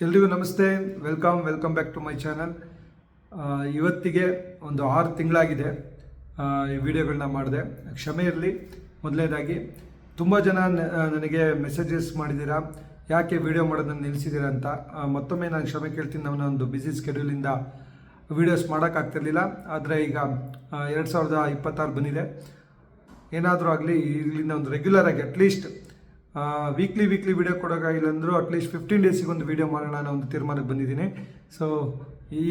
ಎಲ್ರಿಗೂ ನಮಸ್ತೆ. Welcome back to my channel. ಇವತ್ತಿಗೆ ಒಂದು 6 ತಿಂಗಳಾಗಿದೆ ಈ ವಿಡಿಯೋಗಳನ್ನ ಮಾಡಿದೆ. ಕ್ಷಮೆ ಇರಲಿ. ಮೊದಲನೇದಾಗಿ ತುಂಬ ಜನ ನನಗೆ ಮೆಸೇಜಸ್ ಮಾಡಿದ್ದೀರಾ, ಯಾಕೆ ವಿಡಿಯೋ ಮಾಡೋದನ್ನು ನಿಲ್ಲಿಸಿದ್ದೀರಾ ಅಂತ. ಮತ್ತೊಮ್ಮೆ ನಾನು ಕ್ಷಮೆ ಕೇಳ್ತೀನಿ. ನನ್ನ ಒಂದು ಬ್ಯುಸಿ ಸ್ಕೆಡ್ಯೂಲಿಂದ ವೀಡಿಯೋಸ್ ಮಾಡೋಕ್ಕಾಗ್ತಿರ್ಲಿಲ್ಲ. ಆದರೆ ಈಗ 2026 ಬಂದಿದೆ. ಏನಾದರೂ ಆಗಲಿ, ಇಲ್ಲಿಂದ ಒಂದು ರೆಗ್ಯುಲರ್ ಆಗಿ ಅಟ್ಲೀಸ್ಟ್ ವೀಕ್ಲಿ ವಿಡಿಯೋ ಕೊಡೋಕ್ಕಾಗಿಲ್ಲ ಅಂದರೂ ಅಟ್ಲೀಸ್ಟ್ 15 ಡೇಸಿಗೆ ಒಂದು ವೀಡಿಯೋ ಮಾಡೋಣ ಅನ್ನೋ ಒಂದು ತೀರ್ಮಾನಕ್ಕೆ ಬಂದಿದ್ದೀನಿ. ಸೊ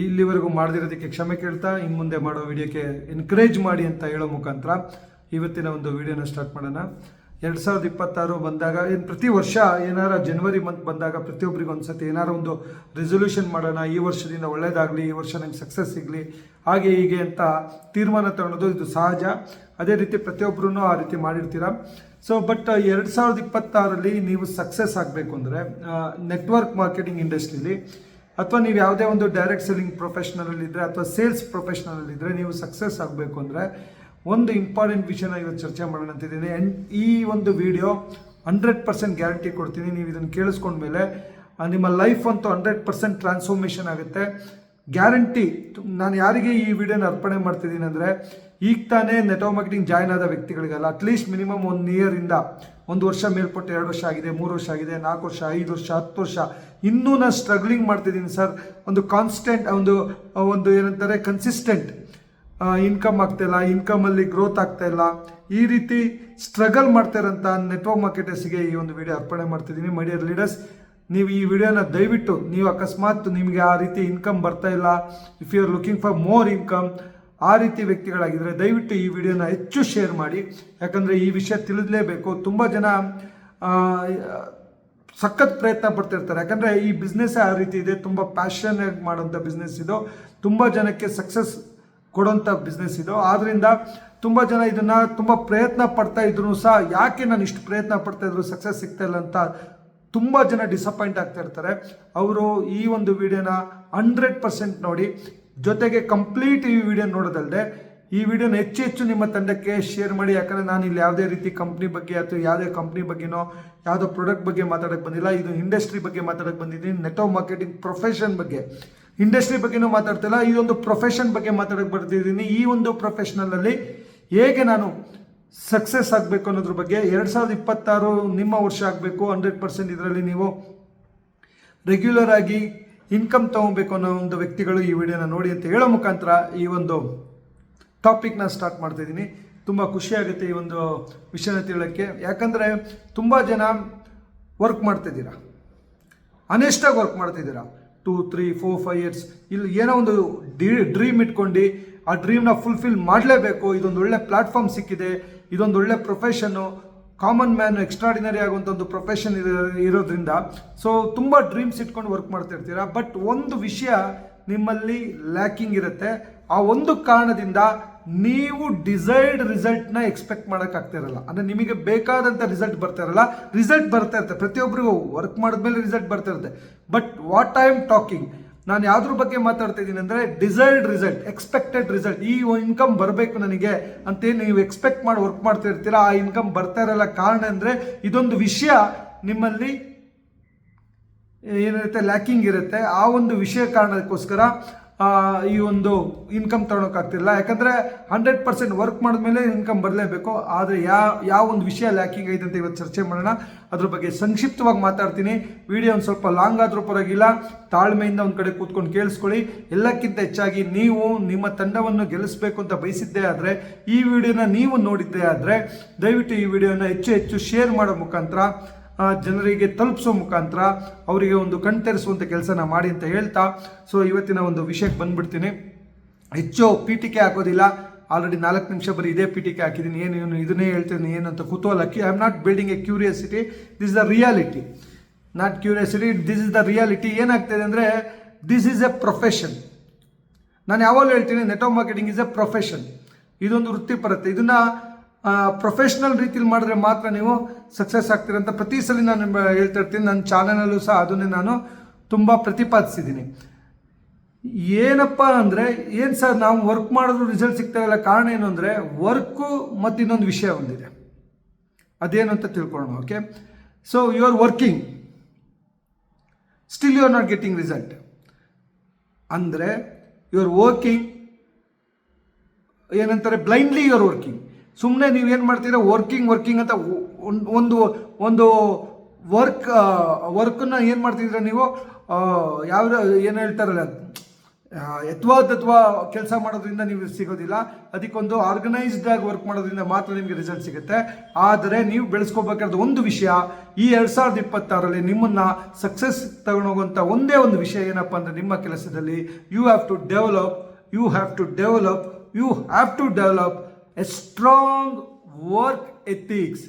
ಇಲ್ಲಿವರೆಗೂ ಮಾಡದಿರೋದಕ್ಕೆ ಕ್ಷಮೆ ಕೇಳ್ತಾ, ಇನ್ನು ಮುಂದೆ ಮಾಡೋ ವೀಡಿಯೋಕ್ಕೆ ಎನ್ಕರೇಜ್ ಮಾಡಿ ಅಂತ ಹೇಳೋ ಮುಖಾಂತರ ಇವತ್ತಿನ ಒಂದು ವೀಡಿಯೋನ ಸ್ಟಾರ್ಟ್ ಮಾಡೋಣ. 2026 ಬಂದಾಗ ಪ್ರತಿ ವರ್ಷ ಏನಾರ ಜನವರಿ ಮಂತ್ ಬಂದಾಗ ಪ್ರತಿಯೊಬ್ಬರಿಗೂ ಒಂದು ಏನಾರ ಒಂದು ರೆಸೊಲ್ಯೂಷನ್ ಮಾಡೋಣ, ಈ ವರ್ಷದಿಂದ ಒಳ್ಳೇದಾಗಲಿ, ಈ ವರ್ಷ ನಂಗೆ ಸಕ್ಸಸ್ ಸಿಗಲಿ, ಹಾಗೆ ಹೀಗೆ ಅಂತ ತೀರ್ಮಾನ ತಗೊಳ್ಳೋದು ಇದು ಸಹಜ. ಅದೇ ರೀತಿ ಪ್ರತಿಯೊಬ್ಬರೂ ಆ ರೀತಿ ಮಾಡಿರ್ತೀರ. ಸೊ ಬಟ್ 2026 ನೀವು ಸಕ್ಸಸ್ ಆಗಬೇಕು ಅಂದರೆ ನೆಟ್ವರ್ಕ್ ಮಾರ್ಕೆಟಿಂಗ್ ಇಂಡಸ್ಟ್ರಿಲಿ ಅಥವಾ ನೀವು ಯಾವುದೇ ಒಂದು ಡೈರೆಕ್ಟ್ ಸೆಲ್ಲಿಂಗ್ ಪ್ರೊಫೆಷ್ನಲ್ಲಿದ್ದರೆ ಅಥವಾ ಸೇಲ್ಸ್ ಪ್ರೊಫೆಷ್ನಲ್ಲಿದ್ದರೆ ನೀವು ಸಕ್ಸಸ್ ಆಗಬೇಕು ಅಂದರೆ ಒಂದು ಇಂಪಾರ್ಟೆಂಟ್ ವಿಷಯನ ಇವತ್ತು ಚರ್ಚೆ ಮಾಡೋಣ ಅಂತಿದ್ದೀನಿ. ಆ್ಯಂಡ್ ಈ ಒಂದು ವಿಡಿಯೋ 100% ಗ್ಯಾರಂಟಿ ಕೊಡ್ತೀನಿ. ನೀವು ಇದನ್ನು ಕೇಳಿಸ್ಕೊಂಡ್ಮೇಲೆ ನಿಮ್ಮ ಲೈಫ್ ಅಂತೂ 100% ಟ್ರಾನ್ಸ್ಫಾರ್ಮೇಷನ್ ಆಗುತ್ತೆ, ಗ್ಯಾರಂಟಿ. ನಾನು ಯಾರಿಗೆ ಈ ವಿಡಿಯೋನ ಅರ್ಪಣೆ ಮಾಡ್ತಿದ್ದೀನಿ ಅಂದರೆ, ಈಗ ತಾನೇ ನೆಟ್ವರ್ಕ್ ಮಾರ್ಕೆಟಿಂಗ್ ಜಾಯ್ನ್ ಆದ ವ್ಯಕ್ತಿಗಳಿಗೆಲ್ಲ ಅಟ್ಲೀಸ್ಟ್ ಮಿನಿಮಮ್ 1 ಇಯರಿಂದ 1 ವರ್ಷ ಮೇಲ್ಪಟ್ಟು 2 ವರ್ಷ ಆಗಿದೆ, 3 ವರ್ಷ ಆಗಿದೆ, 4 ವರ್ಷ, 5 ವರ್ಷ, 10 ವರ್ಷ ಇನ್ನೂ ನಾನು ಸ್ಟ್ರಗ್ಲಿಂಗ್ ಮಾಡ್ತಿದ್ದೀನಿ ಸರ್. ಒಂದು ಕಾನ್ಸ್ಟೆಂಟ್ ಒಂದು ಏನಂತಾರೆ ಕನ್ಸಿಸ್ಟೆಂಟ್ ಇನ್ಕಮ್ ಆಗ್ತಾಯಿಲ್ಲ, ಇನ್ಕಮಲ್ಲಿ ಗ್ರೋತ್ ಆಗ್ತಾಯಿಲ್ಲ, ಈ ರೀತಿ ಸ್ಟ್ರಗಲ್ ಮಾಡ್ತಾರಂತ ನೆಟ್ವರ್ಕ್ ಮಾರ್ಕೆಟರ್ಸ್ಗೆ ಈ ಒಂದು ವಿಡಿಯೋ ಅರ್ಪಣೆ ಮಾಡ್ತಿದ್ದೀನಿ. ಮೈ ಡಿಯರ್ ಲೀಡರ್ಸ್, ನೀವು ಈ ವಿಡಿಯೋನ ದಯವಿಟ್ಟು, ನೀವು ಅಕಸ್ಮಾತ್ ನಿಮಗೆ ಆ ರೀತಿ ಇನ್ಕಮ್ ಬರ್ತಾ ಇಲ್ಲ, if you are looking for more income, ಆ ರೀತಿ ವ್ಯಕ್ತಿಗಳಾಗಿದ್ದರೆ ದಯವಿಟ್ಟು ಈ ವಿಡಿಯೋನ ಹೆಚ್ಚು ಶೇರ್ ಮಾಡಿ. ಯಾಕಂದರೆ ಈ ವಿಷಯ ತಿಳಿದಲೇಬೇಕು. ತುಂಬ ಜನ ಸಖತ್ ಪ್ರಯತ್ನ ಪಡ್ತಿರ್ತಾರೆ. ಯಾಕಂದರೆ ಈ ಬಿಸ್ನೆಸ್ ಆ ರೀತಿ ಇದೆ, ತುಂಬ ಪ್ಯಾಷನೇಟ್ ಮಾಡೋಂಥ ಬಿಸ್ನೆಸ್ ಇದು, ತುಂಬ ಜನಕ್ಕೆ ಸಕ್ಸಸ್ ಕೊಡೋಂಥ ಬಿಸ್ನೆಸ್ ಇದು. ಆದ್ದರಿಂದ ತುಂಬ ಜನ ಇದನ್ನು ತುಂಬ ಪ್ರಯತ್ನ ಪಡ್ತಾ ಇದ್ರು ಸಹ, ಯಾಕೆ ನಾನು ಇಷ್ಟು ಪ್ರಯತ್ನ ಪಡ್ತಾ ಇದ್ರು ಸಕ್ಸಸ್ ಸಿಗ್ತಾ ಇಲ್ಲ ಅಂತ ತುಂಬ ಜನ ಡಿಸಪಾಯಿಂಟ್ ಆಗ್ತಾ ಇರ್ತಾರೆ. ಅವರು ಈ ಒಂದು ವಿಡಿಯೋನ 100% ನೋಡಿ, ಜೊತೆಗೆ ಕಂಪ್ಲೀಟ್ ಈ ವಿಡಿಯೋ ನೋಡೋದಲ್ಲದೆ ಈ ವಿಡಿಯೋನ ಹೆಚ್ಚು ನಿಮ್ಮ ತಂಡಕ್ಕೆ ಶೇರ್ ಮಾಡಿ. ಯಾಕಂದರೆ ನಾನು ಇಲ್ಲಿ ಯಾವುದೇ ರೀತಿ ಕಂಪ್ನಿ ಬಗ್ಗೆ ಅಥವಾ ಯಾವುದೇ ಕಂಪ್ನಿ ಬಗ್ಗೆನೋ ಯಾವುದೋ ಪ್ರಾಡಕ್ಟ್ ಬಗ್ಗೆ ಮಾತಾಡೋಕ್ಕೆ ಬಂದಿಲ್ಲ. ಇದು ಇಂಡಸ್ಟ್ರಿ ಬಗ್ಗೆ ಮಾತಾಡೋಕ್ಕೆ ಬಂದಿದ್ದೀನಿ. ನೆಟ್ವರ್ಕ್ ಮಾರ್ಕೆಟಿಂಗ್ ಪ್ರೊಫೆಷನ್ ಬಗ್ಗೆ, ಇಂಡಸ್ಟ್ರಿ ಬಗ್ಗೆನೂ ಮಾತಾಡ್ತಿಲ್ಲ, ಇದೊಂದು ಪ್ರೊಫೆಷನ್ ಬಗ್ಗೆ ಮಾತಾಡೋಕ್ಕೆ ಬರ್ತಿದ್ದೀನಿ. ಈ ಒಂದು ಪ್ರೊಫೆಷನಲಲ್ಲಿ ಹೇಗೆ ನಾನು ಸಕ್ಸಸ್ ಆಗಬೇಕು ಅನ್ನೋದ್ರ ಬಗ್ಗೆ 2026 ನಿಮ್ಮ ವರ್ಷ ಆಗಬೇಕು. 100% ಇದರಲ್ಲಿ ನೀವು ರೆಗ್ಯುಲರ್ ಆಗಿ ಇನ್ಕಮ್ ತೊಗೊಬೇಕು ಅನ್ನೋ ಒಂದು ವ್ಯಕ್ತಿಗಳು ಈ ವಿಡಿಯೋನ ನೋಡಿ ಅಂತ ಹೇಳೋ ಮುಖಾಂತರ ಈ ಒಂದು ಟಾಪಿಕ್ನ ಸ್ಟಾರ್ಟ್ ಮಾಡ್ತಾಯಿದ್ದೀನಿ. ತುಂಬ ಖುಷಿಯಾಗುತ್ತೆ ಈ ಒಂದು ವಿಷಯನ ತಿಳೋಕ್ಕೆ. ಯಾಕಂದರೆ ತುಂಬ ಜನ ವರ್ಕ್ ಮಾಡ್ತಿದ್ದೀರಾ, ಅನೆಸ್ಟಾಗಿ ವರ್ಕ್ ಮಾಡ್ತಿದ್ದೀರಾ, 2, 3, 4, 5 ಇಯರ್ಸ್ ಇಲ್ಲಿ ಏನೋ ಒಂದು ಡ್ರೀಮ್ ಇಟ್ಕೊಂಡು ಆ ಡ್ರೀಮ್ನ ಫುಲ್ಫಿಲ್ ಮಾಡಲೇಬೇಕು. ಇದೊಂದು ಒಳ್ಳೆ ಪ್ಲಾಟ್ಫಾರ್ಮ್ ಸಿಕ್ಕಿದೆ, ಇದೊಂದು ಒಳ್ಳೆ ಪ್ರೊಫೆಷನ್ನು, ಕಾಮನ್ ಮ್ಯಾನ್ ಎಕ್ಸ್ಟ್ರಾಡಿನರಿ ಆಗುವಂಥ ಒಂದು ಪ್ರೊಫೆಷನ್ ಇರೋದ್ರಿಂದ ಸೊ ತುಂಬ ಡ್ರೀಮ್ಸ್ ಇಟ್ಕೊಂಡು ವರ್ಕ್ ಮಾಡ್ತಿರ್ತೀರ. ಬಟ್ ಒಂದು ವಿಷಯ ನಿಮ್ಮಲ್ಲಿ ಲ್ಯಾಕಿಂಗ್ ಇರುತ್ತೆ. ಆ ಒಂದು ಕಾರಣದಿಂದ ನೀವು ಡಿಸೈರ್ಡ್ ರಿಸಲ್ಟ್ನ ಎಕ್ಸ್ಪೆಕ್ಟ್ ಮಾಡೋಕ್ಕಾಗ್ತಿರಲ್ಲ. ಅಂದರೆ ನಿಮಗೆ ಬೇಕಾದಂಥ ರಿಸಲ್ಟ್ ಬರ್ತಾ ಇರಲ್ಲ. ರಿಸಲ್ಟ್ ಬರ್ತಾ ಇರುತ್ತೆ, ಪ್ರತಿಯೊಬ್ಬರಿಗೂ ವರ್ಕ್ ಮಾಡಿದ್ಮೇಲೆ ರಿಸಲ್ಟ್ ಬರ್ತಾ ಇರುತ್ತೆ. But what I am talking, ನಾನು ಯಾವುದ್ರ ಬಗ್ಗೆ ಮಾತಾಡ್ತಾ ಇದ್ದೀನಿ ಅಂದರೆ ಡಿಸೈರ್ಡ್ ರಿಸಲ್ಟ್, ಎಕ್ಸ್ಪೆಕ್ಟೆಡ್ ರಿಸಲ್ಟ್. ಈ ಇನ್ಕಮ್ ಬರಬೇಕು ನನಗೆ ಅಂತೇನು ನೀವು ಎಕ್ಸ್ಪೆಕ್ಟ್ ಮಾಡಿ ವರ್ಕ್ ಮಾಡ್ತಾ ಇರ್ತೀರ, ಆ ಇನ್ಕಮ್ ಬರ್ತಾ ಇರಲ್ಲ. ಕಾರಣ ಅಂದರೆ ಇದೊಂದು ವಿಷಯ ನಿಮ್ಮಲ್ಲಿ ಏನಿರುತ್ತೆ, ಲ್ಯಾಕಿಂಗ್ ಇರುತ್ತೆ. ಆ ಒಂದು ವಿಷಯ ಕಾರಣಕ್ಕೋಸ್ಕರ ಈ ಒಂದು ಇನ್ಕಮ್ ತೊಗೊಳಕ್ಕಾಗ್ತಿಲ್ಲ. ಯಾಕಂದರೆ 100% ವರ್ಕ್ ಮಾಡಿದ್ಮೇಲೆ ಇನ್ಕಮ್ ಬರಲೇಬೇಕು. ಆದರೆ ಯಾವ ಒಂದು ವಿಷಯ ಲ್ಯಾಕಿಂಗ್ ಐತೆ ಅಂತ ಇವತ್ತು ಚರ್ಚೆ ಮಾಡೋಣ. ಅದ್ರ ಬಗ್ಗೆ ಸಂಕ್ಷಿಪ್ತವಾಗಿ ಮಾತಾಡ್ತೀನಿ. ವಿಡಿಯೋ ಒಂದು ಸ್ವಲ್ಪ ಲಾಂಗ್ ಆದರೂ ಪರವಾಗಿಲ್ಲ, ತಾಳ್ಮೆಯಿಂದ ಒಂದು ಕಡೆ ಕೂತ್ಕೊಂಡು ಕೇಳಿಸ್ಕೊಳ್ಳಿ. ಎಲ್ಲಕ್ಕಿಂತ ಹೆಚ್ಚಾಗಿ ನೀವು ನಿಮ್ಮ ತಂಡವನ್ನು ಗೆಲ್ಲಿಸಬೇಕು ಅಂತ ಬಯಸಿದ್ದೇ ಆದರೆ, ಈ ವಿಡಿಯೋನ ನೀವು ನೋಡಿದ್ದೇ ಆದರೆ ದಯವಿಟ್ಟು ಈ ವಿಡಿಯೋನ ಹೆಚ್ಚು ಶೇರ್ ಮಾಡೋ ಮುಖಾಂತರ, ಜನರಿಗೆ ತಲುಪಿಸೋ ಮುಖಾಂತರ ಅವರಿಗೆ ಒಂದು ಕಣ್ತೆರೆಸುವಂಥ ಕೆಲಸನ ಮಾಡಿ ಅಂತ ಹೇಳ್ತಾ, ಸೊ ಇವತ್ತಿನ ಒಂದು ವಿಷಯಕ್ಕೆ ಬಂದುಬಿಡ್ತೀನಿ. ಹೆಚ್ಚು ಪೀಠಿಕೆ ಹಾಕೋದಿಲ್ಲ. ಆಲ್ರೆಡಿ 4 ನಿಮಿಷ ಬರೀ ಇದೇ ಪೀಠಿಕೆ ಹಾಕಿದ್ದೀನಿ. ಏನು ಇದನ್ನೇ ಹೇಳ್ತೀನಿ ಏನಂತ ಕುತೂಹಲಕ್ಕೆ. I am not building a curiosity, this is the reality, not curiosity, this is the reality. ಏನಾಗ್ತಾಯಿದೆ ಅಂದರೆ, ದಿಸ್ ಈಸ್ ಎ ಪ್ರೊಫೆಷನ್. ನಾನು ಯಾವಾಗಲೂ ಹೇಳ್ತೀನಿ, network marketing is a profession. ಇದೊಂದು ವೃತ್ತಿಪರತೆ. ಇದನ್ನು ಪ್ರೊಫೆಷ್ನಲ್ ರೀತಿಲಿ ಮಾಡಿದ್ರೆ ಮಾತ್ರ ನೀವು ಸಕ್ಸಸ್ ಆಗ್ತೀರಂತ ಪ್ರತಿ ಸಲ ನಾನು ಹೇಳ್ತಾ ಇರ್ತೀನಿ. ನನ್ನ ಚಾನಲಲ್ಲೂ ಸಹ ಅದನ್ನೇ ನಾನು ತುಂಬ ಪ್ರತಿಪಾದಿಸಿದ್ದೀನಿ. ಏನಪ್ಪ ಅಂದರೆ, ಏನು ಸರ್ ನಾವು ವರ್ಕ್ ಮಾಡಿದ್ರು ರಿಸಲ್ಟ್ ಸಿಗ್ತಾ ಇಲ್ಲ, ಕಾರಣ ಏನು ಅಂದರೆ ವರ್ಕು ಮತ್ತು ಇನ್ನೊಂದು ವಿಷಯ ಒಂದಿದೆ, ಅದೇನು ಅಂತ ತಿಳ್ಕೊಳ್ಳೋಣ. Okay, so you are working, still you are not getting result. ಅಂದರೆ ಯು ಆರ್ ವರ್ಕಿಂಗ್, ಏನಂತಾರೆ, ಬ್ಲೈಂಡ್ಲಿ ಯು ಆರ್ ವರ್ಕಿಂಗ್. ಸುಮ್ಮನೆ ನೀವೇನು ಮಾಡ್ತೀರಾ, ವರ್ಕಿಂಗ್ ಅಂತ ಒಂದು ವರ್ಕನ್ನು ಏನು ಮಾಡ್ತಿದ್ದೀರಾ ನೀವು, ಯಾವ ಏನು ಹೇಳ್ತಾರಲ್ಲ, ಯಥವಾ ಕೆಲಸ ಮಾಡೋದ್ರಿಂದ ನೀವು ಸಿಗೋದಿಲ್ಲ. ಅದಕ್ಕೊಂದು ಆರ್ಗನೈಸ್ಡ್ ಆಗಿ ವರ್ಕ್ ಮಾಡೋದ್ರಿಂದ ಮಾತ್ರ ನಿಮಗೆ ರಿಸಲ್ಟ್ ಸಿಗುತ್ತೆ. ಆದರೆ ನೀವು ಬೆಳೆಸ್ಕೋಬೇಕಾದ ಒಂದು ವಿಷಯ, ಈ 2026ರಲ್ಲಿ ನಿಮ್ಮನ್ನು ಸಕ್ಸಸ್ ತಗೊಂಡೋಗುವಂಥ ಒಂದೇ ಒಂದು ವಿಷಯ ಏನಪ್ಪ ಅಂದರೆ, ನಿಮ್ಮ ಕೆಲಸದಲ್ಲಿ you have to develop a strong work ethics.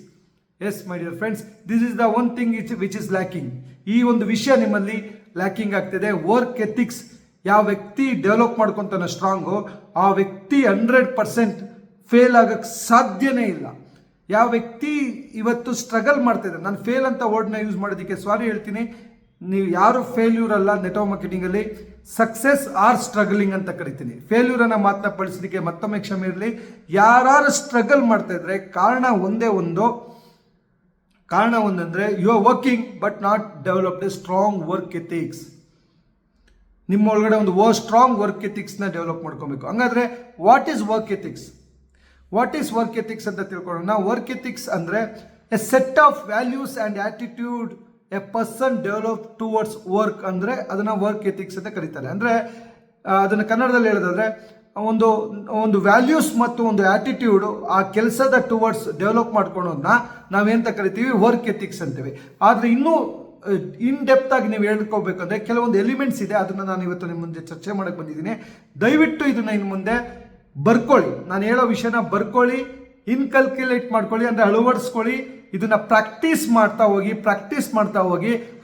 Yes my dear friends, this is the one thing which is lacking. ಈ ಒಂದು ವಿಷಯ ನಿಮ್ಮಲ್ಲಿ ಲ್ಯಾಕಿಂಗ್ ಆಗ್ತಿದೆ. ವರ್ಕ್ ಎಥಿಕ್ಸ್ ಯಾವ ವ್ಯಕ್ತಿ ಡೆವಲಪ್ ಮಾಡ್ಕೊತಾನೆ ಸ್ಟ್ರಾಂಗು, ಆ ವ್ಯಕ್ತಿ 100% ಫೇಲ್ ಆಗೋಕ್ಕೆ ಸಾಧ್ಯನೇ ಇಲ್ಲ. ಯಾವ ವ್ಯಕ್ತಿ ಇವತ್ತು ಸ್ಟ್ರಗಲ್ ಮಾಡ್ತಿದ್ದಾರೆ, ನಾನು ಫೇಲ್ ಅಂತ ವರ್ಡ್ನ ಯೂಸ್ ಮಾಡೋದಕ್ಕೆ ಸಾರಿ ಹೇಳ್ತೀನಿ, ನೀವು ಯಾರು ಫೇಲ್ಯೂರ್ ಅಲ್ಲ. ನೆಟ್ವರ್ಕ್ ಮಾರ್ಕೆಟಿಂಗಲ್ಲಿ ಸಕ್ಸಸ್ ಆರ್ ಸ್ಟ್ರಗಲಿಂಗ್ ಅಂತ ಕರಿತೀನಿ. ಫೇಲ್ಯೂರ್ ಅನ್ನೋ ಮಾತನ್ನ ಬಳಸೋದಕ್ಕೆ ಮತ್ತೊಮ್ಮೆ ಕ್ಷಮೆ ಇರಲಿ. ಯಾರು ಸ್ಟ್ರಗಲ್ ಮಾಡ್ತಾ ಇದ್ರೆ ಕಾರಣ ಒಂದಂದ್ರೆ you are working but not developed a strong work ethics. ನಿಮ್ಮ ಒಳಗಡೆ ಒಂದು ಸ್ಟ್ರಾಂಗ್ ವರ್ಕ್ ಎಥಿಕ್ಸ್ನ ಡೆವಲಪ್ ಮಾಡ್ಕೊಬೇಕು. ಹಂಗಾದ್ರೆ ವಾಟ್ ಈಸ್ ವರ್ಕ್ ಎಥಿಕ್ಸ್ ಅಂತ ತಿಳ್ಕೊಳ್ಳೋಣ. ವರ್ಕ್ ಎಥಿಕ್ಸ್ ಅಂದರೆ A set of values and attitude A person develop towards work, ಅಂದರೆ ಅದನ್ನು ವರ್ಕ್ ಎಥಿಕ್ಸ್ ಅಂತ ಕರೀತಾರೆ. ಅಂದರೆ ಅದನ್ನು ಕನ್ನಡದಲ್ಲಿ ಹೇಳೋದಾದ್ರೆ ಒಂದು ವ್ಯಾಲ್ಯೂಸ್ ಮತ್ತು ಒಂದು ಆ್ಯಟಿಟ್ಯೂಡು ಆ ಕೆಲಸದ ಟುವರ್ಡ್ಸ್ ಡೆವಲಪ್ ಮಾಡ್ಕೊಳೋದನ್ನ ನಾವೇಂತ ಕರಿತೀವಿ, ವರ್ಕ್ ಎಥಿಕ್ಸ್ ಅಂತೀವಿ. ಆದರೆ ಇನ್ನೂ ಇನ್ ಡೆಪ್ತ್ ಆಗಿ ನೀವು ಹೇಳ್ಕೋಬೇಕಂದ್ರೆ ಕೆಲವೊಂದು ಎಲಿಮೆಂಟ್ಸ್ ಇದೆ, ಅದನ್ನು ನಾನು ಇವತ್ತು ನಿಮ್ಮ ಮುಂದೆ ಚರ್ಚೆ ಮಾಡಕ್ಕೆ ಬಂದಿದ್ದೀನಿ. ದಯವಿಟ್ಟು ಇದನ್ನು ಇನ್ನು ಮುಂದೆ ಬರ್ಕೊಳ್ಳಿ, ನಾನು ಹೇಳೋ ವಿಷಯನ ಬರ್ಕೊಳ್ಳಿ, ಇನ್ಕಲ್ಕ್ಯುಲೇಟ್ ಮಾಡ್ಕೊಳ್ಳಿ, ಅಂದರೆ ಅಳವಡಿಸ್ಕೊಳ್ಳಿ. ಇದನ್ನು ಪ್ರಾಕ್ಟೀಸ್ ಮಾಡ್ತಾ ಹೋಗಿ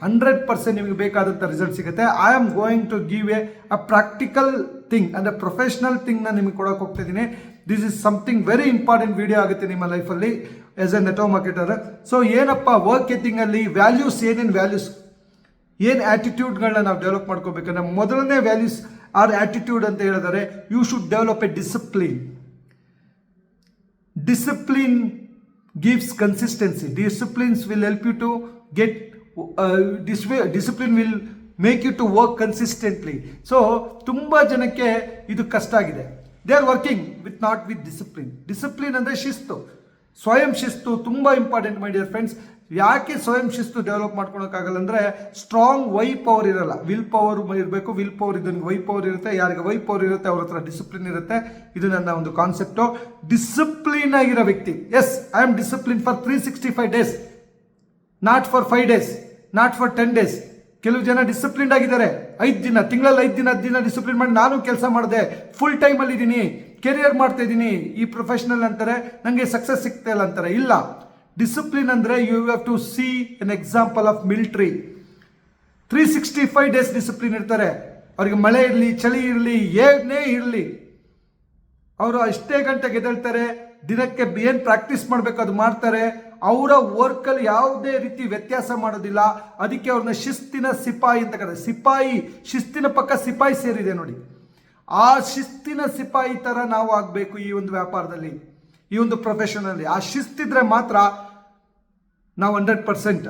100% ನಿಮಗೆ ಬೇಕಾದಂಥ ರಿಸಲ್ಟ್ ಸಿಗುತ್ತೆ. I am going to give a practical thing, ಅಂದರೆ ಪ್ರೊಫೆಷ್ನಲ್ ಥಿಂಗ್ನ ನಿಮಗೆ ಕೊಡೋಕೆ ಹೋಗ್ತಿದ್ದೀನಿ. This is something very important video ಆಗುತ್ತೆ ನಿಮ್ಮ ಲೈಫಲ್ಲಿ as a network marketer. So ಏನಪ್ಪ ವರ್ಕ್ ಎಥಿಂಗಲ್ಲಿ ವ್ಯಾಲ್ಯೂಸ್, ಏನು ಆ್ಯಟಿಟ್ಯೂಡ್ಗಳನ್ನ ನಾವು ಡೆವಲಪ್ ಮಾಡ್ಕೋಬೇಕಂದ್ರೆ, ಮೊದಲನೇ ವ್ಯಾಲ್ಯೂಸ್ ಆರ್ ಆ್ಯಟಿಟ್ಯೂಡ್ ಅಂತ ಹೇಳಿದರೆ you should develop a discipline. Gives consistency. Disciplines will help you to get discipline will make you to work consistently. So ತುಂಬಾ ಜನಕ್ಕೆ ಇದು ಕಷ್ಟ ಆಗಿದೆ. They are working not with discipline. Discipline ಅಂದರೆ ಶಿಸ್ತು, ಸ್ವಯಂ ಶಿಸ್ತು ತುಂಬಾ ಇಂಪಾರ್ಟೆಂಟ್ ಮೈ ಡಿಯರ್ ಫ್ರೆಂಡ್ಸ್. ಯಾಕೆ ಸ್ವಯಂ ಶಿಸ್ತು ಡೆವಲಪ್ ಮಾಡ್ಕೊಳಕ್ಕಾಗಲ್ಲ ಅಂದರೆ, ಸ್ಟ್ರಾಂಗ್ ವೈ ಪವರ್ ಇರಲ್ಲ, ವಿಲ್ ಪವರ್ ಇರಬೇಕು. ವಿಲ್ ಪವರ್ ಇದ್ದನಿಗೆ ವೈ ಪವರ್ ಇರುತ್ತೆ. ಯಾರಿಗೆ ವೈ ಪವರ್ ಇರುತ್ತೆ ಅವ್ರ ಹತ್ರ ಡಿಸಿಪ್ಲಿನ್ ಇರುತ್ತೆ. ಇದು ನನ್ನ ಒಂದು ಕಾನ್ಸೆಪ್ಟು. ಡಿಸಿಪ್ಲಿನ್ ಆಗಿರೋ ವ್ಯಕ್ತಿ, yes I am discipline for 365 days, not for 5 days, not for 10 days. ಕೆಲವು ಜನ ಡಿಸಿಪ್ಲಿನ್ ಆಗಿದ್ದಾರೆ, 5 ದಿನ, ತಿಂಗಳಲ್ಲಿ 5 ದಿನ 10 ದಿನ ಡಿಸಿಪ್ಲಿನ್ ಮಾಡಿ ನಾನು ಕೆಲಸ ಮಾಡಿದೆ, ಫುಲ್ ಟೈಮಲ್ಲಿ ಇದ್ದೀನಿ, ಕೆರಿಯರ್ ಮಾಡ್ತಾ ಇದ್ದೀನಿ, ಈ ಪ್ರೊಫೆಷನಲ್ ಅಂತಾರೆ, ನನಗೆ ಸಕ್ಸಸ್ ಸಿಗ್ತಾ ಇಲ್ಲ ಅಂತಾರೆ. ಇಲ್ಲ, ಡಿಸಿಪ್ಲಿನ್ ಅಂದರೆ you have to see an example of military. 365 days discipline ಇರ್ತಾರೆ. ಅವ್ರಿಗೆ ಮಳೆ ಇರಲಿ, ಚಳಿ ಇರಲಿ, ಏನೇ ಇರಲಿ, ಅವರು ಅಷ್ಟೇ ಗಂಟೆಗೆ ಎದ್ದೇಳ್ತಾರೆ, ದಿನಕ್ಕೆ ಏನು ಪ್ರಾಕ್ಟೀಸ್ ಮಾಡಬೇಕು ಅದು ಮಾಡ್ತಾರೆ. ಅವರ ವರ್ಕಲ್ಲಿ ಯಾವುದೇ ರೀತಿ ವ್ಯತ್ಯಾಸ ಮಾಡೋದಿಲ್ಲ. ಅದಕ್ಕೆ ಅವ್ರನ್ನ ಶಿಸ್ತಿನ ಸಿಪಾಯಿ ಅಂತ ಕರೀತಾರೆ. ಸಿಪಾಯಿ, ಶಿಸ್ತಿನ ಪಕ್ಕ ಸಿಪಾಯಿ ಸೇರಿದೆ ನೋಡಿ. ಆ ಶಿಸ್ತಿನ ಸಿಪಾಯಿ ಥರ ನಾವು ಆಗಬೇಕು ಈ ಒಂದು ವ್ಯಾಪಾರದಲ್ಲಿ, ಈ ಒಂದು ಪ್ರೊಫೆಷನಲ್ಲಿ. ಆ ಶಿಸ್ತಿದ್ರೆ ಮಾತ್ರ ನಾವು 100%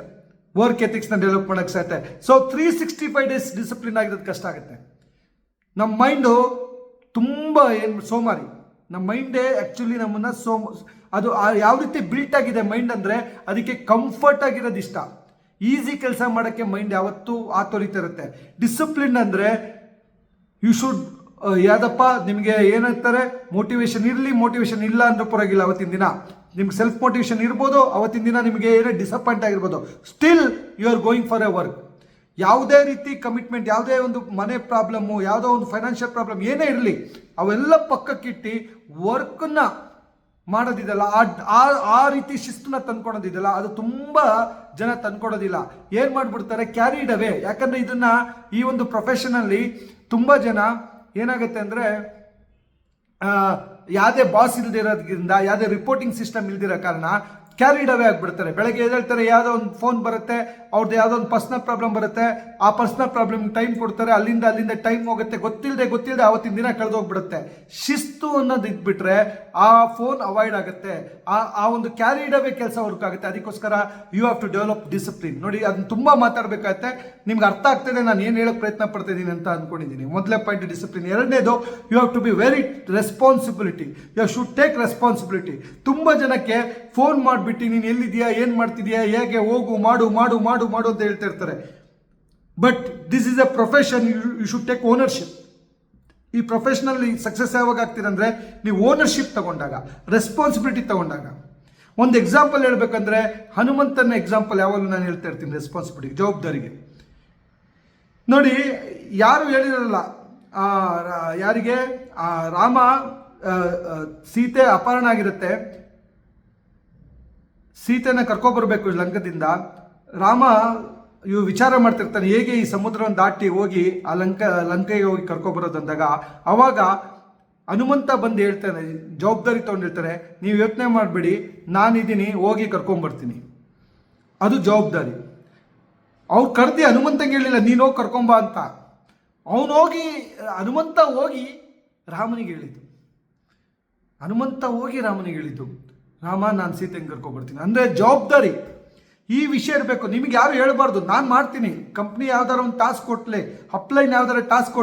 ವರ್ಕ್ ಎಥಿಕ್ಸ್ನ ಡೆವಲಪ್ ಮಾಡೋಕ್ಕೆ ಸಾಧ್ಯ. ಸೊ 365 days ಡಿಸಿಪ್ಲಿನ್ ಆಗಿರೋದು ಕಷ್ಟ ಆಗುತ್ತೆ. ನಮ್ಮ ಮೈಂಡು ತುಂಬ ಸೋಮಾರಿ. ನಮ್ಮ ಮೈಂಡೇ ಆ್ಯಕ್ಚುಲಿ ನಮ್ಮನ್ನು ಅದು ಯಾವ ರೀತಿ ಬಿಲ್ಟ್ ಆಗಿದೆ ಮೈಂಡ್ ಅಂದರೆ, ಅದಕ್ಕೆ ಕಂಫರ್ಟ್ ಆಗಿರೋದು ಇಷ್ಟ. ಈಸಿ ಕೆಲಸ ಮಾಡೋಕ್ಕೆ ಮೈಂಡ್ ಯಾವತ್ತೂ ಆತೋರಿತಿರುತ್ತೆ. ಡಿಸಿಪ್ಲಿನ್ ಅಂದರೆ ಯು ಶುಡ್ ಯಾವ್ದಪ್ಪ ನಿಮಗೆ ಏನಂತಾರೆ, ಮೋಟಿವೇಶನ್ ಇರಲಿ, ಮೋಟಿವೇಶನ್ ಇಲ್ಲ ಅಂದ್ರೆ ಪರವಾಗಿಲ್ಲ. ಅವತ್ತಿನ ದಿನ ನಿಮ್ಗೆ ಸೆಲ್ಫ್ ಮೋಟಿವೇಶನ್ ಇರ್ಬೋದು, ಅವತ್ತಿನ ದಿನ ನಿಮಗೆ ಏನೇ ಡಿಸಪಾಯಿಂಟ್ ಆಗಿರ್ಬೋದು, still you are going for a work. ಯಾವುದೇ ರೀತಿ ಕಮಿಟ್ಮೆಂಟ್, ಯಾವುದೇ ಒಂದು ಮನೆ ಪ್ರಾಬ್ಲಮ್ಮು, ಯಾವುದೋ ಒಂದು ಫೈನಾನ್ಷಿಯಲ್ ಪ್ರಾಬ್ಲಮ್ ಏನೇ ಇರಲಿ, ಅವೆಲ್ಲ ಪಕ್ಕಕ್ಕಿಟ್ಟು ವರ್ಕನ್ನ ಮಾಡೋದಿದೆಯಲ್ಲ, ಆ ರೀತಿ ಶಿಸ್ತನ್ನ ತಂದ್ಕೊಳೋದಿದೆಯಲ್ಲ, ಅದು ತುಂಬ ಜನ ತಂದ್ಕೊಡೋದಿಲ್ಲ. ಏನು ಮಾಡಿಬಿಡ್ತಾರೆ, ಕ್ಯಾರಿಡ್ ಅವೇ. ಯಾಕಂದರೆ ಇದನ್ನು ಈ ಒಂದು ಪ್ರೊಫೆಷನಲ್ಲಿ ತುಂಬ ಜನ ಏನಾಗುತ್ತೆ ಅಂದರೆ, ಯಾವುದೇ ಬಾಸ್ ಇಲ್ದಿರೋದ್ರಿಂದ, ಯಾವುದೇ ರಿಪೋರ್ಟಿಂಗ್ ಸಿಸ್ಟಮ್ ಇಲ್ದಿರೋ ಕಾರಣ ಕ್ಯಾರಿಡ್ ಅವೇ ಆಗಿಬಿಡ್ತಾರೆ. ಬೆಳಗ್ಗೆ ಎದ್ದೇಳ್ತಾರೆ, ಯಾವುದೋ ಒಂದು ಫೋನ್ ಬರುತ್ತೆ, ಅವ್ರದ್ದು ಯಾವುದೋ ಒಂದು ಪರ್ಸ್ನಲ್ ಪ್ರಾಬ್ಲಮ್ ಬರುತ್ತೆ, ಆ ಪರ್ಸ್ನಲ್ ಪ್ರಾಬ್ಲಮ್ ಟೈಮ್ ಕೊಡ್ತಾರೆ, ಅಲ್ಲಿಂದ ಟೈಮ್ ಹೋಗುತ್ತೆ, ಗೊತ್ತಿಲ್ಲದೆ ಅವತ್ತಿನ ದಿನ ಕಳೆದೋಗ್ಬಿಡುತ್ತೆ. ಶಿಸ್ತು ಅನ್ನೋದು ಇದ್ಬಿಟ್ರೆ ಆ ಫೋನ್ ಅವಾಯ್ಡ್ ಆಗುತ್ತೆ, ಆ ಒಂದು ಕ್ಯಾರಿಡ್ ಅವೇ ಕೆಲಸ ವರ್ಕ್ ಆಗುತ್ತೆ. ಅದಕ್ಕೋಸ್ಕರ you have to develop discipline. ನೋಡಿ, ಅದನ್ನ ತುಂಬ ಮಾತಾಡಬೇಕಾಗತ್ತೆ. ನಿಮ್ಗೆ ಅರ್ಥ ಆಗ್ತದೆ ನಾನು ಏನು ಹೇಳೋಕ್ಕೆ ಪ್ರಯತ್ನ ಪಡ್ತಿದ್ದೀನಿ ಅಂತ ಅಂದ್ಕೊಂಡಿದ್ದೀನಿ. ಮೊದಲೇ ಪಾಯಿಂಟ್ ಡಿಸಿಪ್ಲಿನ್. ಎರಡನೇದು, you have to be very responsibility. You should take responsibility. ತುಂಬ ಜನಕ್ಕೆ ಫೋನ್ ಮಾಡಿಬಿಟ್ಟು ನೀನು ಎಲ್ಲಿದೆಯಾ, ಏನು ಮಾಡ್ತಿದ್ಯಾ, ಹೇಗೆ, ಹೋಗು, ಮಾಡು ಮಾಡು ಮಾಡು ಮಾಡು ಅಂತ ಹೇಳ್ತಾ ಇರ್ತಾರೆ. But this is a profession, you should take ownership. ಈ ಪ್ರೊಫೆಷನಲ್ಲಿ ಸಕ್ಸಸ್ ಯಾವಾಗ ಆಗ್ತೀರಂದ್ರೆ ನೀವು ಓನರ್ಶಿಪ್ ತಗೊಂಡಾಗ, ರೆಸ್ಪಾನ್ಸಿಬಿಲಿಟಿ ತಗೊಂಡಾಗ. ಒಂದು ಎಕ್ಸಾಂಪಲ್ ಹೇಳ್ಬೇಕಂದ್ರೆ ಹನುಮಂತನ ಎಕ್ಸಾಂಪಲ್ ಯಾವಾಗಲೂ ನಾನು ಹೇಳ್ತಾ ಇರ್ತೀನಿ. ರೆಸ್ಪಾನ್ಸಿಬಿಲಿಟಿ, ಜವಾಬ್ದಾರಿಗೆ. ನೋಡಿ, ಯಾರು ಹೇಳಿರಲ್ಲ ಯಾರಿಗೆ ರಾಮ ಸೀತೆ ಅಪಹರಣ ಆಗಿರುತ್ತೆ, ಸೀತೆನ ಕರ್ಕೊಬರ್ಬೇಕು ಲಂಕದಿಂದ. ರಾಮ ವಿಚಾರ ಮಾಡ್ತಿರ್ತಾನೆ ಹೇಗೆ ಈ ಸಮುದ್ರವನ್ನು ದಾಟಿ ಹೋಗಿ ಆ ಲಂಕೆಗೆ ಹೋಗಿ ಕರ್ಕೊಬರೋದು ಅಂದಾಗ, ಅವಾಗ ಹನುಮಂತ ಬಂದು ಹೇಳ್ತಾನೆ, ಜವಾಬ್ದಾರಿ ತೊಗೊಂಡಿರ್ತಾರೆ, ನೀವು ಯೋಚನೆ ಮಾಡಬೇಡಿ, ನಾನಿದ್ದೀನಿ, ಹೋಗಿ ಕರ್ಕೊಂಬರ್ತೀನಿ. ಅದು ಜವಾಬ್ದಾರಿ. ಅವ್ರು ಕರೆದಿ ಹನುಮಂತಂಗೆ ಹೇಳಿಲ್ಲ ನೀನು ಹೋಗಿ ಕರ್ಕೊಂಬ ಅಂತ. ಹನುಮಂತ ಹೋಗಿ ರಾಮನಿಗೆ ಹೇಳಿದ್ದು. ರಾಮ, ನಾನು ಸೀತೆಂಗೆ ಕರ್ಕೊಂಡ್ಬರ್ತೀನಿ ಅಂದರೆ ಜವಾಬ್ದಾರಿ. ಈ ವಿಷಯ ಇರಬೇಕು. ನಿಮಗೆ ಯಾರು ಹೇಳ್ಬಾರ್ದು ನಾನು ಮಾಡ್ತೀನಿ. ಕಂಪ್ನಿ ಯಾವ್ದಾರು ಒಂದು ಟಾಸ್ಕ್ ಕೊಟ್ಲಿ, ಅಪ್ಲೈನ್ ಯಾವ್ದಾರು ಟಾಸ್ಕ್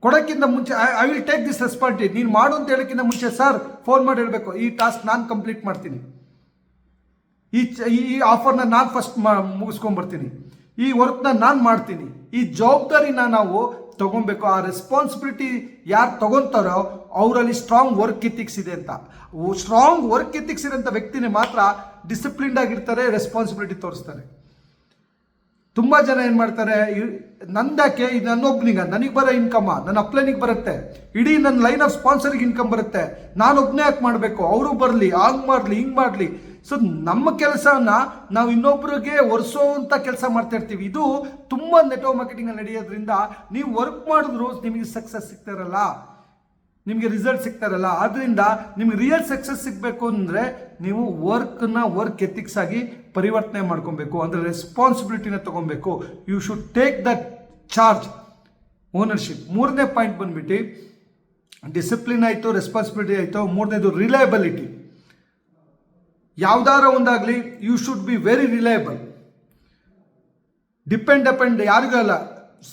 ಕೊಡೋಕ್ಕಿಂತ ಮುಂಚೆ I will take this responsibility. ನೀನು ಮಾಡು ಅಂತ ಹೇಳೋಕ್ಕಿಂತ ಮುಂಚೆ ಸರ್ ಫೋನ್ ಮಾಡಿ ಹೇಳಬೇಕು, ಈ ಟಾಸ್ಕ್ ನಾನು ಕಂಪ್ಲೀಟ್ ಮಾಡ್ತೀನಿ, ಈ ಆಫರ್ನ ನಾನು ಫಸ್ಟ್ ಮುಗಿಸ್ಕೊಂಡ್ಬರ್ತೀನಿ, ಈ ವರ್ಕ್ನ ನಾನು ಮಾಡ್ತೀನಿ. ಈ ಜವಾಬ್ದಾರಿನ ನಾವು ತಗೊಬೇಕು. ಆ ರೆಸ್ಪಾನ್ಸಿಬಿಲಿಟಿ ಯಾರು ತಗೊತಾರೋ ಅವರಲ್ಲಿ ಸ್ಟ್ರಾಂಗ್ ವರ್ಕ್ ಎಥಿಕ್ಸ್ ಇದೆ ಅಂತ. ಸ್ಟ್ರಾಂಗ್ ವರ್ಕ್ ಎಥಿಕ್ಸ್ ಇರೋಂಥ ವ್ಯಕ್ತಿನೇ ಮಾತ್ರ ಡಿಸಿಪ್ಲಿನ್ಡ್ ಆಗಿರ್ತಾರೆ, ರೆಸ್ಪಾನ್ಸಿಬಿಲಿಟಿ ತೋರಿಸ್ತಾರೆ. ತುಂಬ ಜನ ಏನು ಮಾಡ್ತಾರೆ, ನಂದಕ್ಕೆ ಇದು ನನ್ನೊಬ್ಬನಿಗೆ, ನನಗೆ ಬರೋ ಇನ್ಕಮ್ಮ ನನ್ನ ಅಪ್ಲೈನಿಗೆ ಬರುತ್ತೆ, ಇಡೀ ನನ್ನ ಲೈನ್ ಆಫ್ ಸ್ಪಾನ್ಸರಿಗೆ ಇನ್ಕಮ್ ಬರುತ್ತೆ, ನಾನೊಬ್ಬನೇ ಯಾಕೆ ಮಾಡಬೇಕು, ಅವರು ಬರಲಿ, ಹಂಗೆ ಮಾಡಲಿ, ಹಿಂಗೆ ಮಾಡಲಿ. ಸೊ ನಮ್ಮ ಕೆಲಸನ ನಾವು ಇನ್ನೊಬ್ಬರಿಗೆ ಒರೆಸೋವಂಥ ಕೆಲಸ ಮಾಡ್ತಾ ಇರ್ತೀವಿ. ಇದು ತುಂಬ ನೆಟ್ವರ್ಕ್ ಮಾರ್ಕೆಟಿಂಗಲ್ಲಿ ನಡೆಯೋದ್ರಿಂದ ನೀವು ವರ್ಕ್ ಮಾಡಿದ್ರು ನಿಮಗೆ ಸಕ್ಸಸ್ ಸಿಗ್ತಾರಲ್ಲ, ನಿಮಗೆ ರಿಸಲ್ಟ್ ಸಿಗ್ತಾರಲ್ಲ. ಆದ್ದರಿಂದ ನಿಮ್ಗೆ ರಿಯಲ್ ಸಕ್ಸಸ್ ಸಿಗಬೇಕು ಅಂದರೆ ನೀವು ವರ್ಕ್ ಎಥಿಕ್ಸ್ ಆಗಿ ಪರಿವರ್ತನೆ ಮಾಡ್ಕೊಬೇಕು. ಅಂದರೆ ರೆಸ್ಪಾನ್ಸಿಬಿಲಿಟಿನ ತಗೊಬೇಕು. You should take the charge, ownership. ಮೂರನೇ ಪಾಯಿಂಟ್ ಬಂದ್ಬಿಟ್ಟು ಡಿಸಿಪ್ಲಿನ್ ಆಯಿತು, ರೆಸ್ಪಾನ್ಸಿಬಿಲಿಟಿ ಆಯಿತು. ಮೂರನೇದು ರಿಲಯಬಿಲಿಟಿ. ಯಾವ್ದಾರ ಒಂದಾಗಲಿ you should be very reliable. Depend ಯಾರಿಗೂ ಅಲ್ಲ,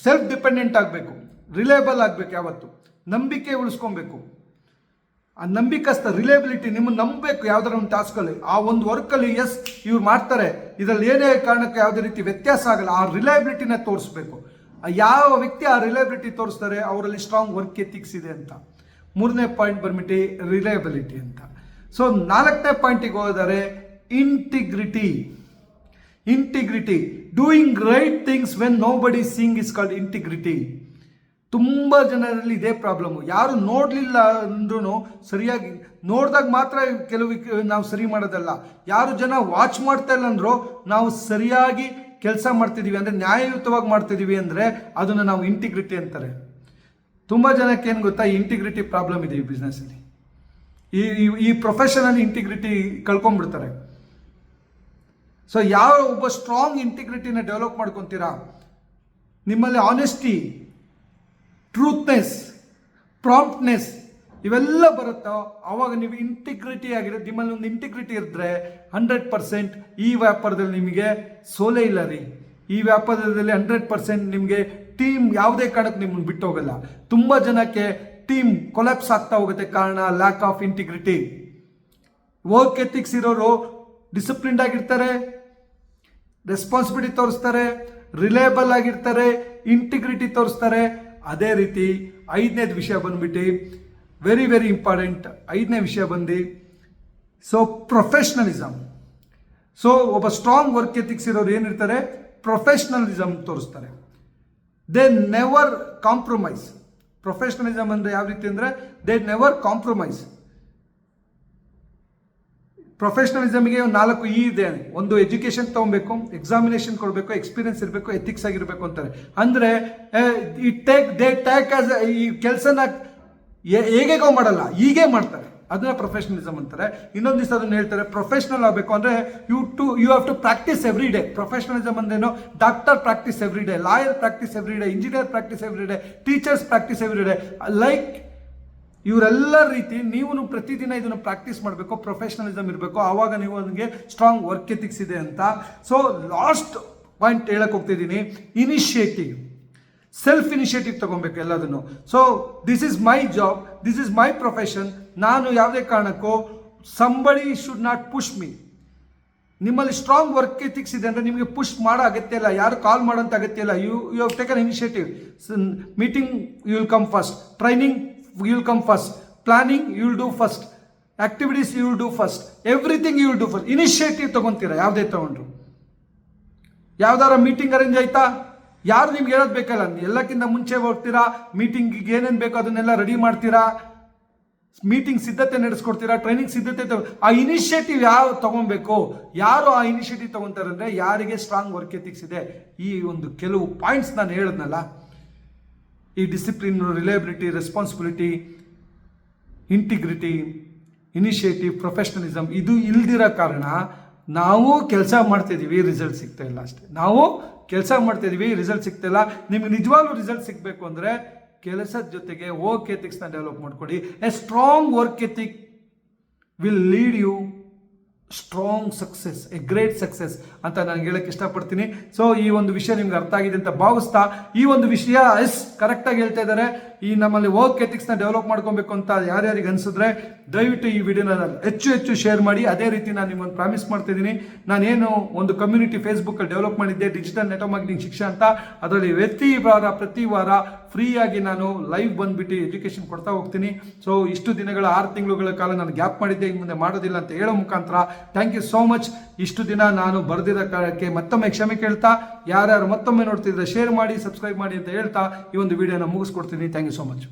ಸೆಲ್ಫ್ ಡಿಪೆಂಡೆಂಟ್ ಆಗಬೇಕು, ರಿಲಯಬಲ್ ಆಗಬೇಕು. ಯಾವತ್ತು ನಂಬಿಕೆ ಉಳಿಸ್ಕೊಬೇಕು. ಆ ನಂಬಿಕಸ್ತ ರಿಲಯಬಿಲಿಟಿ, ನಿಮ್ಮನ್ನು ನಂಬಬೇಕು. ಯಾವ್ದಾರ ಒಂದು ಟಾಸ್ಕಲ್ಲಿ, ಆ ಒಂದು ವರ್ಕಲ್ಲಿ ಎಸ್ ಇವ್ರು ಮಾಡ್ತಾರೆ, ಇದರಲ್ಲಿ ಏನೇ ಕಾರಣಕ್ಕೆ ಯಾವುದೇ ರೀತಿ ವ್ಯತ್ಯಾಸ ಆಗಲ್ಲ, ಆ ರಿಲಯಬಿಲಿಟಿನ ತೋರಿಸ್ಬೇಕು. ಯಾವ ವ್ಯಕ್ತಿ ಆ ರಿಲಯಬಿಲಿಟಿ ತೋರಿಸ್ತಾರೆ ಅವರಲ್ಲಿ ಸ್ಟ್ರಾಂಗ್ ವರ್ಕ್ ಎಥಿಕ್ಸ್ ಇದೆ ಅಂತ. ಮೂರನೇ ಪಾಯಿಂಟ್ ಬಂದ್ಬಿಟ್ಟು ರಿಲಯಬಿಲಿಟಿ ಅಂತ. ಸೊ ನಾಲ್ಕನೇ ಪಾಯಿಂಟಿಗೆ ಹೋದರೆ integrity. Doing right things when nobody seeing is called integrity. ತುಂಬ ಜನರಲ್ಲಿ ಇದೇ ಪ್ರಾಬ್ಲಮ್ಮು. ಯಾರು ನೋಡಲಿಲ್ಲ ಅಂದ್ರೂ ಸರಿಯಾಗಿ ನೋಡಿದಾಗ ಮಾತ್ರ ನಾವು ಸರಿ ಮಾಡೋದಲ್ಲ. ಯಾರು ಜನ ವಾಚ್ ಮಾಡ್ತಾ ಇಲ್ಲ ಅಂದರೂ ನಾವು ಸರಿಯಾಗಿ ಕೆಲಸ ಮಾಡ್ತಿದ್ದೀವಿ ಅಂದರೆ, ನ್ಯಾಯಯುತವಾಗಿ ಮಾಡ್ತಿದ್ದೀವಿ ಅಂದರೆ ಅದನ್ನು ನಾವು ಇಂಟಿಗ್ರಿಟಿ ಅಂತಾರೆ. ತುಂಬ ಜನಕ್ಕೆ ಏನು ಗೊತ್ತಾ, ಇಂಟಿಗ್ರಿಟಿ ಪ್ರಾಬ್ಲಮ್ ಇದೆ ಈ ಬಿಸ್ನೆಸ್ಸಲ್ಲಿ. ಈ ಪ್ರೊಫೆಷನಲ್ಲಿ ಇಂಟಿಗ್ರಿಟಿ ಕಳ್ಕೊಂಡ್ಬಿಡ್ತಾರೆ. ಸೊ ಯಾವ ಒಬ್ಬ ಸ್ಟ್ರಾಂಗ್ ಇಂಟಿಗ್ರಿಟಿನ ಡೆವಲಪ್ ಮಾಡ್ಕೊತೀರಾ, ನಿಮ್ಮಲ್ಲಿ ಆನೆಸ್ಟಿ, ಟ್ರೂತ್ನೆಸ್, ಪ್ರಾಂಪ್ಟ್ನೆಸ್ ಇವೆಲ್ಲ ಬರುತ್ತೋ ಆವಾಗ ನೀವು ಇಂಟಿಗ್ರಿಟಿ ಆಗಿರೋದು. ನಿಮ್ಮಲ್ಲಿ ಒಂದು ಇಂಟಿಗ್ರಿಟಿ ಇದ್ದರೆ 100% ಈ ವ್ಯಾಪಾರದಲ್ಲಿ ನಿಮಗೆ ಸೋಲೇ ಇಲ್ಲ ರೀ. ಈ ವ್ಯಾಪಾರದಲ್ಲಿ 100% ನಿಮಗೆ ಟೀಮ್ ಯಾವುದೇ ಕಾರಣಕ್ಕೆ ನಿಮ್ಮನ್ನು ಬಿಟ್ಟು ಹೋಗಲ್ಲ. ತುಂಬ ಜನಕ್ಕೆ ಟೀಮ್ ಕೊಲ್ಯಾಪ್ಸ್ ಆಗ್ತಾ ಹೋಗುತ್ತೆ, ಕಾರಣ lack of integrity. Work ethics ಇರೋರು ಡಿಸಿಪ್ಲಿನ್ಡ್ ಆಗಿರ್ತಾರೆ, ರೆಸ್ಪಾನ್ಸಿಬಿಲಿಟಿ ತೋರಿಸ್ತಾರೆ, ರಿಲಯಬಲ್ ಆಗಿರ್ತಾರೆ, ಇಂಟಿಗ್ರಿಟಿ ತೋರಿಸ್ತಾರೆ. ಅದೇ ರೀತಿ ಐದನೇದು ವಿಷಯ ಬಂದ್ಬಿಟ್ಟು ವೆರಿ ವೆರಿ ಇಂಪಾರ್ಟೆಂಟ್. ಐದನೇ ವಿಷಯ ಬಂದು ಪ್ರೊಫೆಷ್ನಲಿಸಮ್. ಸೊ ಒಬ್ಬ ಸ್ಟ್ರಾಂಗ್ ವರ್ಕ್ ಎಥಿಕ್ಸ್ ಇರೋರು ಏನಿರ್ತಾರೆ, ಪ್ರೊಫೆಷ್ನಲಿಸಮ್ ತೋರಿಸ್ತಾರೆ. They never compromise. ಪ್ರೊಫೆಷ್ನಲಿಸಮ್ ಅಂದರೆ ಯಾವ ರೀತಿ ಅಂದರೆ ದೇ ನೆವರ್ ಕಾಂಪ್ರಮೈಸ್. ಪ್ರೊಫೆಷ್ನಲಿಸಮ್ಗೆ ಒಂದು 4 ಇ ಇದೆ. ಒಂದು ಎಜುಕೇಷನ್ ತೊಗೊಬೇಕು, ಎಕ್ಸಾಮಿನೇಷನ್ ಕೊಡಬೇಕು, ಎಕ್ಸ್ಪೀರಿಯನ್ಸ್ ಇರಬೇಕು, ಎಥಿಕ್ಸ್ ಆಗಿರಬೇಕು ಅಂತಾರೆ. ಅಂದರೆ ದೇ ಟೇಕ್ ಆಸ್ ಈ ಕೆಲಸನ ಹೇಗೆಗೋ ಮಾಡಲ್ಲ, ಹೀಗೆ ಮಾಡ್ತಾರೆ. ಅದನ್ನ ಪ್ರೊಫೆಷನಲಿಸಮ್ ಅಂತಾರೆ. ಇನ್ನೊಂದು ದಿವಸ ಅದನ್ನ ಹೇಳ್ತಾರೆ, ಪ್ರೊಫೆಷನಲ್ ಆಗಬೇಕು ಅಂದರೆ you have to practice every day. Professionalism ಅಂದ್ರೇನು? Doctor practice every day, lawyer practice every day, engineer practice every day, teachers practice every day. Like ಇವರೆಲ್ಲ ರೀತಿ ನೀವು ಪ್ರತಿದಿನ ಇದನ್ನು ಪ್ರಾಕ್ಟೀಸ್ ಮಾಡಬೇಕು, ಪ್ರೊಫೆಷನಲಿಸಮ್ ಇರಬೇಕು, ಆವಾಗ ನೀವು ನನಗೆ ಸ್ಟ್ರಾಂಗ್ ವರ್ಕ್ ಎಥಿಕ್ಸ್ ಇದೆ ಅಂತ. ಸೊ ಲಾಸ್ಟ್ ಪಾಯಿಂಟ್ ಹೇಳಕ್ಕೆ ಹೋಗ್ತಿದ್ದೀನಿ, ಇನಿಷಿಯೇಟಿವ್, ಸೆಲ್ಫ್ ಇನಿಷಿಯೇಟಿವ್ ತಗೊಬೇಕು ಎಲ್ಲದನ್ನು. So this is my job, this is my profession. ನಾನು ಯಾವುದೇ ಕಾರಣಕ್ಕೂ somebody should not push me. ನಿಮ್ಮಲ್ಲಿ ಸ್ಟ್ರಾಂಗ್ ವರ್ಕ್ ಎಥಿಕ್ಸ್ ಇದೆ ಅಂದರೆ ನಿಮಗೆ ಪುಷ್ ಮಾಡೋ ಅಗತ್ಯ ಇಲ್ಲ, ಯಾರು ಕಾಲ್ ಮಾಡೋಂಥ ಅಗತ್ಯ ಇಲ್ಲ. You have taken initiative. Meeting you will come first, training you will come first, planning you will do first, activities you will do first, everything you will do first. Initiative ತಗೊಂತೀರಾ ಯಾವುದೇ ತಗೊಂಡ್ರು. ಯಾವ್ದಾರ ಮೀಟಿಂಗ್ ಅರೇಂಜ್ ಆಯ್ತಾ, ಯಾರು ನಿಮ್ಗೆ ಹೇಳೋದು ಬೇಕಲ್ಲ, ಎಲ್ಲಕ್ಕಿಂತ ಮುಂಚೆ ಹೋಗ್ತೀರಾ, ಮೀಟಿಂಗಿಗೆ ಏನೇನು ಬೇಕೋ ಅದನ್ನೆಲ್ಲ ರೆಡಿ ಮಾಡ್ತೀರಾ, ಮೀಟಿಂಗ್ ಸಿದ್ಧತೆ ನಡೆಸ್ಕೊಡ್ತೀರಾ, ಟ್ರೈನಿಂಗ್ ಸಿದ್ಧತೆ ಆ ಇನಿಷಿಯೇಟಿವ್ ಯಾವ ತಗೊಬೇಕು, ಯಾರು ಆ ಇನಿಷಿಯೇಟಿವ್ ತಗೊಂತಾರೆ ಅಂದರೆ ಯಾರಿಗೆ ಸ್ಟ್ರಾಂಗ್ ವರ್ಕ್ ಎಥಿಕ್ಸ್ ಇದೆ. ಈ ಒಂದು ಕೆಲವು ಪಾಯಿಂಟ್ಸ್ ನಾನು ಹೇಳಿದ್ನಲ್ಲ, ಈ discipline, reliability, responsibility, integrity, initiative, professionalism, ಇದು ಇಲ್ದಿರೋ ಕಾರಣ ನಾವು ಕೆಲಸ ಮಾಡ್ತಿದ್ದೀವಿ, ರಿಸಲ್ಟ್ ಸಿಗ್ತಾ ಇಲ್ಲ ಅಷ್ಟೇ. ನಾವು ಕೆಲಸ ಮಾಡ್ತಿದ್ದೀವಿ, ರಿಸಲ್ಟ್ ಸಿಗ್ತಾ ಇಲ್ಲ. ನಿಮ್ಗೆ ನಿಜವಾಗ್ಲೂ ರಿಸಲ್ಟ್ ಸಿಗಬೇಕು ಅಂದರೆ ಕೆಲಸದ ಜೊತೆಗೆ ವರ್ಕ್ ಎಥಿಕ್ಸ್ನ ಡೆವಲಪ್ ಮಾಡ್ಕೊಡಿ. A strong work ethic will lead you strong success, a great success ಅಂತ ನಾನು ಹೇಳಕ್ಕೆ ಇಷ್ಟಪಡ್ತೀನಿ. ಸೊ ಈ ಒಂದು ವಿಷಯ ನಿಮ್ಗೆ ಅರ್ಥ ಆಗಿದೆ ಅಂತ ಭಾವಿಸ್ತಾ, ಈ ಒಂದು ವಿಷಯ ಕರೆಕ್ಟಾಗಿ ಹೇಳ್ತಾ ಇದ್ದಾರೆ, ಈ ನಮ್ಮಲ್ಲಿ ವರ್ಕ್ ಎಥಿಕ್ಸ್ನ ಡೆವಲಪ್ ಮಾಡ್ಕೊಬೇಕು ಅಂತ ಯಾರ್ಯಾರಿಗೆ ಅನಿಸಿದ್ರೆ ದಯವಿಟ್ಟು ಈ ವಿಡಿಯೋನ ಹೆಚ್ಚು ಶೇರ್ ಮಾಡಿ. ಅದೇ ರೀತಿ ನಾನು ನಿಮ್ಮನ್ನು ಪ್ರಾಮಿಸ್ ಮಾಡ್ತಿದ್ದೀನಿ, ನಾನೇನು ಒಂದು ಕಮ್ಯುನಿಟಿ ಫೇಸ್ಬುಕ್ಕಲ್ಲಿ ಡೆವಲಪ್ ಮಾಡಿದ್ದೆ, ಡಿಜಿಟಲ್ ನೆಟ್ವರ್ಕ್ ಮಾರ್ಕೆಟಿಂಗ್ ಶಿಕ್ಷಣ ಅಂತ, ಅದರಲ್ಲಿ ಪ್ರತಿ ವಾರ ಫ್ರೀಯಾಗಿ ನಾನು ಲೈವ್ ಬಂದುಬಿಟ್ಟು ಎಜುಕೇಷನ್ ಕೊಡ್ತಾ ಹೋಗ್ತೀನಿ. ಸೊ ಇಷ್ಟು ದಿನಗಳ 6 ತಿಂಗಳುಗಳ ಕಾಲ ನಾನು ಗ್ಯಾಪ್ ಮಾಡಿದ್ದೆ, ಇನ್ನು ಮುಂದೆ ಮಾಡೋದಿಲ್ಲ ಅಂತ ಹೇಳೋ ಮುಖಾಂತರ ಥ್ಯಾಂಕ್ ಯು ಸೋ ಮಚ್. ಇಷ್ಟು ದಿನ ನಾನು ಬರೆದಿರೋ ಕಾರಣಕ್ಕೆ ಮತ್ತೊಮ್ಮೆ ಕ್ಷಮೆ ಕೇಳ್ತಾ, ಯಾರ್ಯಾರು ಮತ್ತೊಮ್ಮೆ ನೋಡ್ತಿದ್ರೆ ಶೇರ್ ಮಾಡಿ, ಸಬ್ಸ್ಕ್ರೈಬ್ ಮಾಡಿ ಅಂತ ಹೇಳ್ತಾ ಈ ಒಂದು ವಿಡಿಯೋನ ಮುಗಿಸ್ಕೊಡ್ತೀನಿ. Thank you so much.